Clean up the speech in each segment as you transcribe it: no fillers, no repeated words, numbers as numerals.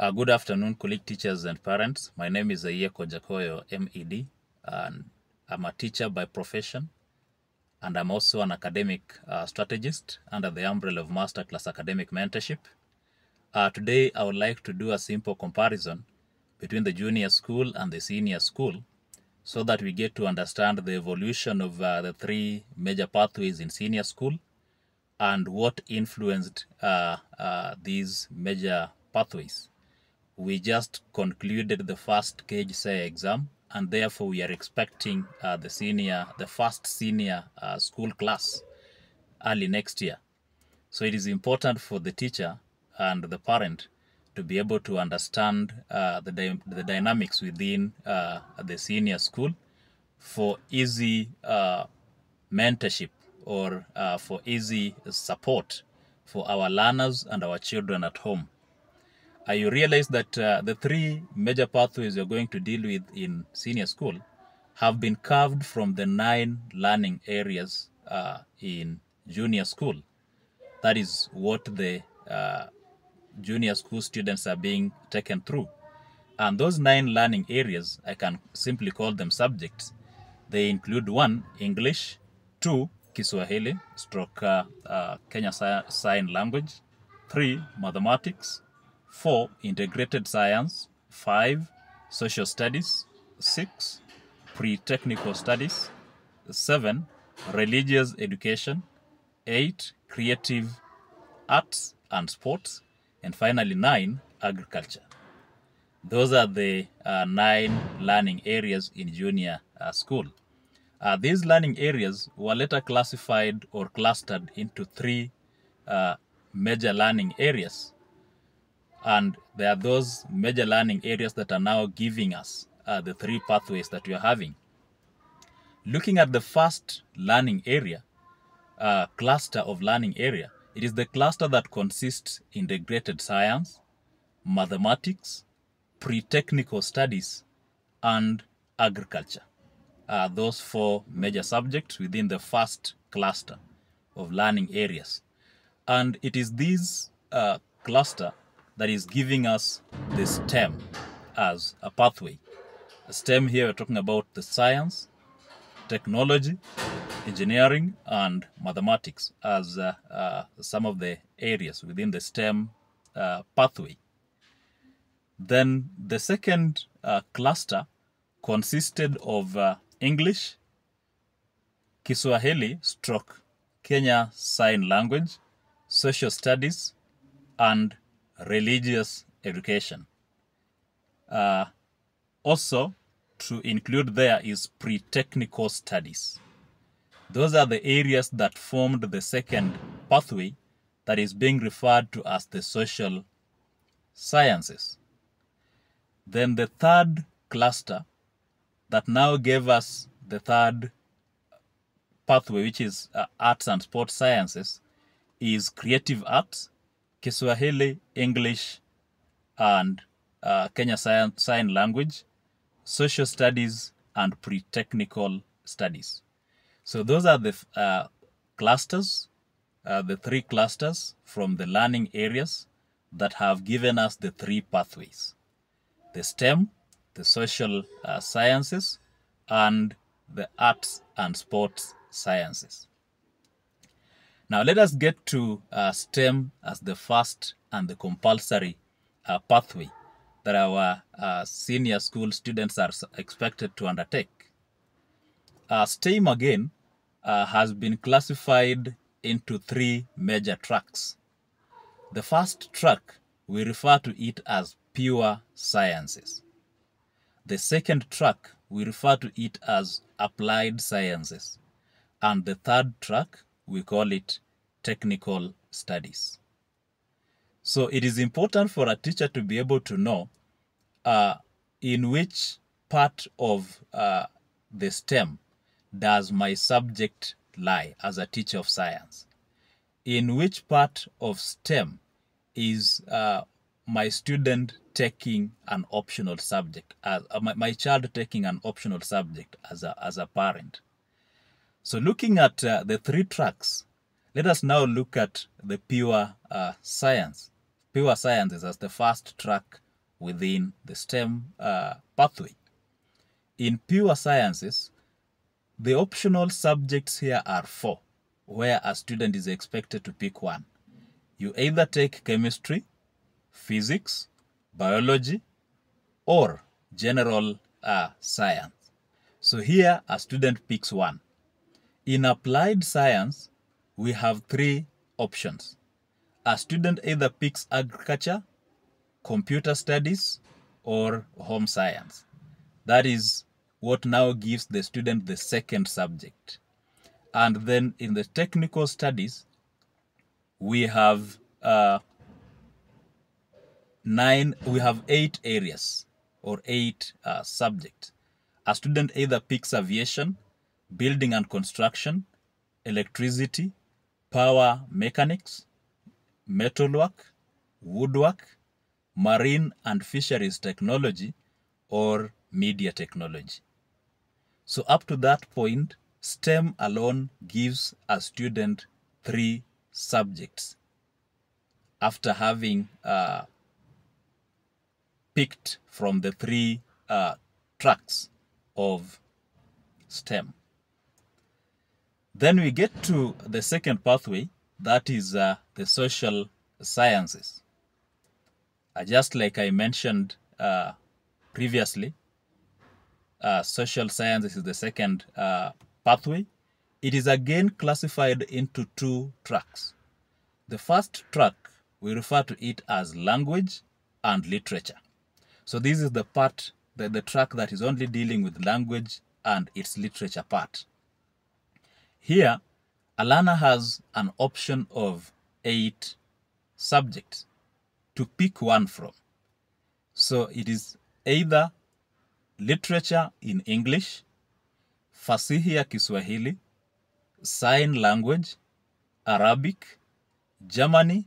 Good afternoon, colleague teachers and parents. My name is Ayeko Jakoyo, MED, and I'm a teacher by profession, and I'm also an academic strategist under the umbrella of Masterclass Academic Mentorship. Today, I would like to do a simple comparison between the junior school and the senior school so that we get to understand the evolution of the three major pathways in senior school and what influenced these major pathways. We just concluded the first KJSEA exam, and therefore we are expecting the first senior school class early next year. So it is important for the teacher and the parent to be able to understand the dynamics within the senior school for easy mentorship or for easy support for our learners and our children at home. You realize that the three major pathways you're going to deal with in senior school have been carved from the 9 learning areas in junior school. That is what the junior school students are being taken through. And those 9 learning areas, I can simply call them subjects. They include 1, English, 2, Kiswahili, stroke Kenya Sign Language, 3, Mathematics, 4, Integrated Science, 5, Social Studies, 6, Pre-Technical Studies, 7, Religious Education, 8, Creative Arts and Sports, and finally 9, Agriculture. Those are the 9 learning areas in junior school. These learning areas were later classified or clustered into 3 major learning areas. And there are those major learning areas that are now giving us the 3 pathways that we are having. Looking at the first learning area, cluster of learning area, it is the cluster that consists integrated science, mathematics, pre-technical studies, and agriculture. Those 4 major subjects within the first cluster of learning areas. And it is this cluster that is giving us the STEM as a pathway. STEM here, we're talking about the science, technology, engineering, and mathematics as some of the areas within the STEM pathway. Then the second cluster consisted of English, Kiswahili stroke Kenya Sign Language, Social Studies, and Religious Education. Also, to include there is Pre-Technical Studies. Those are the areas that formed the second pathway that is being referred to as the Social Sciences. Then the third cluster that now gave us the third pathway, which is Arts and Sports Sciences, is Creative Arts, Kiswahili, English, and Kenya Sign Language, Social Studies, and Pre-Technical Studies. So those are the clusters, the 3 clusters from the learning areas that have given us the 3 pathways: the STEM, the Social Sciences, and the Arts and Sports Sciences. Now let us get to STEM as the first and the compulsory pathway that our senior school students are expected to undertake. STEM again has been classified into 3 major tracks. The first track, we refer to it as pure sciences. The second track, we refer to it as applied sciences. And the third track, we call it technical studies. So it is important for a teacher to be able to know in which part of the STEM does my subject lie as a teacher of science. In which part of STEM is my student taking an optional subject, my child taking an optional subject as a parent. So looking at the 3 tracks, let us now look at the pure science. Pure sciences as the first track within the STEM pathway. In pure sciences, the optional subjects here are 4, where a student is expected to pick one. You either take chemistry, physics, biology, or general science. So here a student picks one. In applied science, we have 3 options. A student either picks agriculture, computer studies, or home science. That is what now gives the student the second subject. And then in the technical studies, we have 8 areas or 8 subjects. A student either picks aviation, building and construction, electricity, power mechanics, metalwork, woodwork, marine and fisheries technology, or media technology. So up to that point, STEM alone gives a student 3 subjects after having picked from the 3 tracks of STEM. Then we get to the second pathway, that is the social sciences. Just like I mentioned previously, social sciences is the second pathway. It is again classified into 2 tracks. The first track, we refer to it as language and literature. So this is the part, the track that is only dealing with language and its literature part. Here, a learner has an option of 8 subjects to pick one from. So it is either literature in English, fasihi ya Kiswahili, sign language, Arabic, Germany,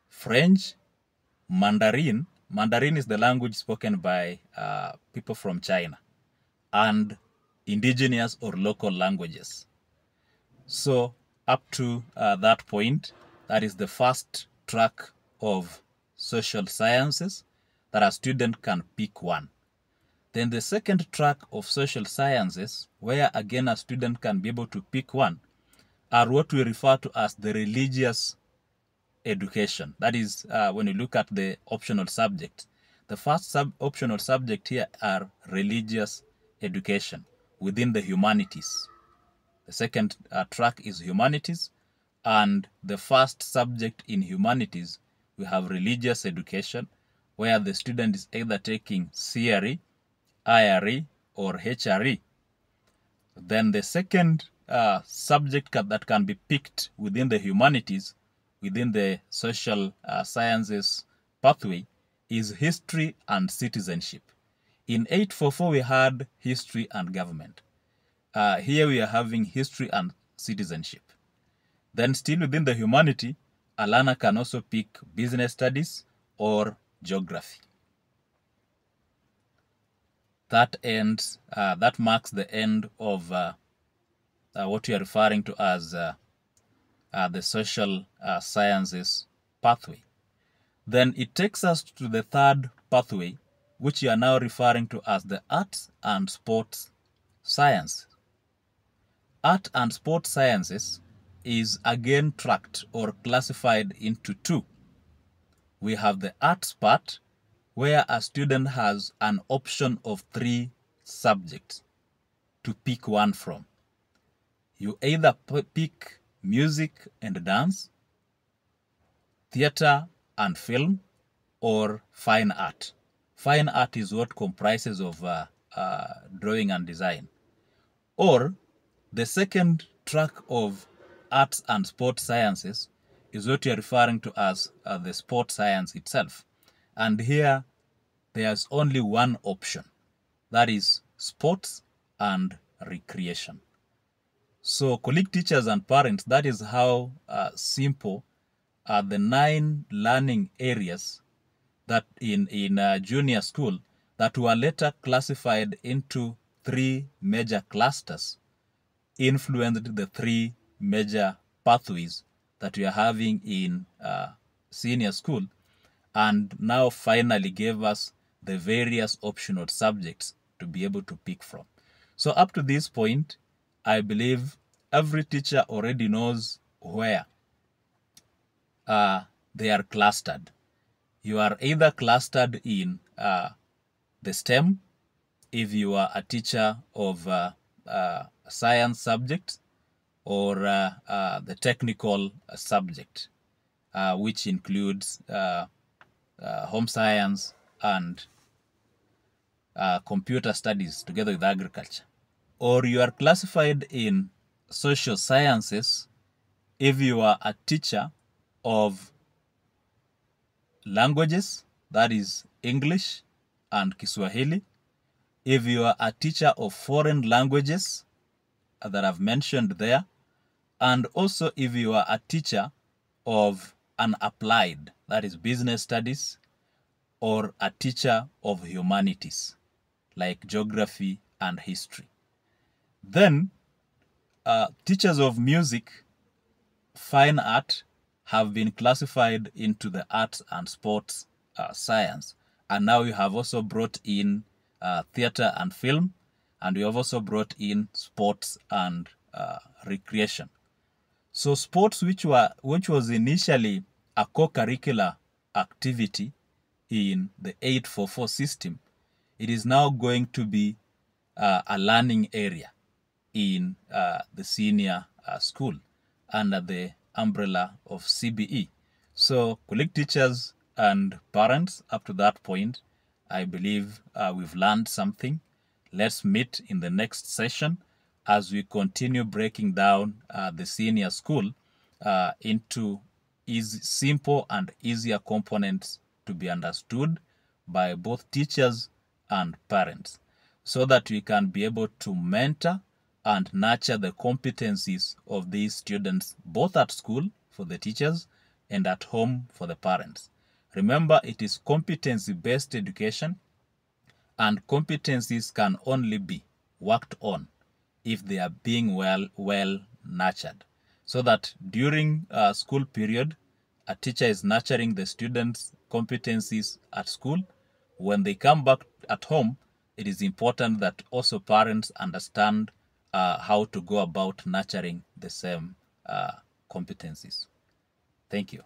French, Mandarin. Mandarin is the language spoken by people from China, and indigenous or local languages. So up to that point, that is the first track of social sciences that a student can pick one. Then the second track of social sciences, where again a student can be able to pick one, are what we refer to as the religious education. That is when you look at the optional subject. The first optional subject here are religious education within the humanities. The second track is humanities, and the first subject in humanities, we have religious education, where the student is either taking CRE, IRE, or HRE. Then the second subject that can be picked within the humanities, within the social sciences pathway, is history and citizenship. In 844, we had history and government. Here we are having history and citizenship. Then still within the humanity, a learner can also pick business studies or geography. That marks the end of what we are referring to as the social sciences pathway. Then it takes us to the third pathway, which we are now referring to as the arts and sports science. Art and sports sciences is again tracked or classified into 2. We have the arts part, where a student has an option of 3 subjects to pick one from. You either pick music and dance, theater and film, or fine art. Fine art is what comprises of drawing and design. Or the second track of arts and sports sciences is what you are referring to as the sports science itself. And here, there's only one option. That is sports and recreation. So, colleague teachers and parents, that is how simple are the 9 learning areas that in junior school that were later classified into 3 major clusters, influenced the 3 major pathways that we are having in senior school, and now finally gave us the various optional subjects to be able to pick from. So up to this point, I believe every teacher already knows where they are clustered. You are either clustered in the STEM, if you are a teacher of science subject, or the technical subject, which includes home science and computer studies together with agriculture. Or you are classified in social sciences if you are a teacher of languages, that is English and Kiswahili. If you are a teacher of foreign languages that I've mentioned there, and also if you are a teacher of an applied, that is business studies, or a teacher of humanities, like geography and history. Then, teachers of music, fine art, have been classified into the arts and sports science. And now you have also brought in theater and film, and you have also brought in sports and recreation. So sports, which was initially a co-curricular activity in the 844 system, it is now going to be a learning area in the senior school under the umbrella of CBE. So colleague teachers and parents, up to that point, I believe we've learned something. Let's meet in the next session as we continue breaking down the senior school into simple and easier components to be understood by both teachers and parents, so that we can be able to mentor and nurture the competencies of these students, both at school for the teachers and at home for the parents. Remember, it is competency-based education, and competencies can only be worked on if they are being well nurtured. So that during school period, a teacher is nurturing the students' competencies at school. When they come back at home, it is important that also parents understand how to go about nurturing the same competencies. Thank you.